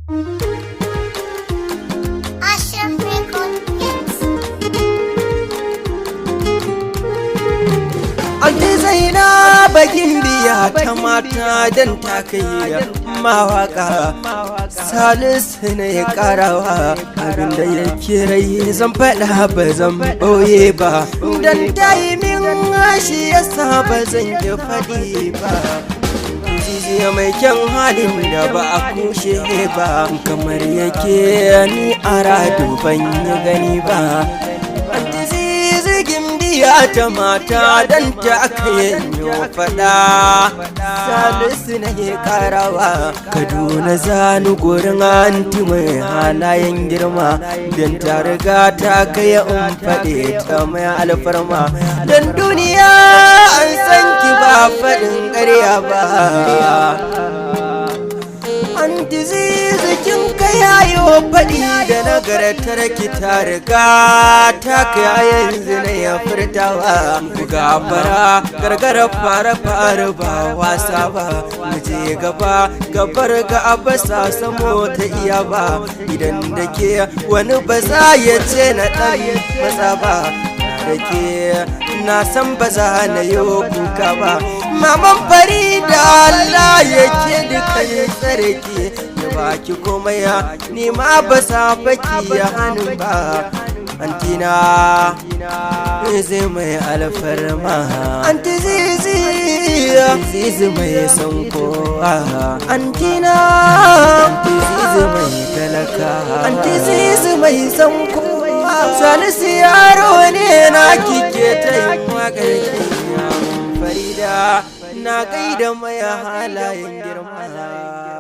Anti Zainab bakin biya ta mata don ta kai mawaka Salisu ne karawa abinda yake rai zan faɗa ba zan ɓoye ba don ta yi min shi yasa ba zan ki faɗi ba. Ziziya mai kyan halin da ba a kushe ba kamar yake ni a radu ban yi gani ba. Ya ta mata don ta aka yanyo fada Salisu na ya karawa Kaduna zanu gurin anti mai halayen girma don ta riga ta kai in faɗe ta mai alfarma don duniya an san ki ba faɗin ƙarya ba. Anti zizikin ka yayo faɗi da nagartar ki ta riga ta kai yanzu na ya furtawa gabara gargara fara ba wasa ba mu je gaba gabar ga abasa samo ta iya ba idan da ke wani ba za ya ce na ɗan matsa ba da ke na san ba za na yi kuka ba maman Farida Allah yake duka ya tsare ki ya baki komai ni ma ba sa baki ya hannun ba. Antina zizi mai alfarma anti zizi mai son kowa antina anti zizi mai talaka anti zizi mai son kowa Salisu yaro ne na kike ta yi magarki Farida na gaida mai halayen girma.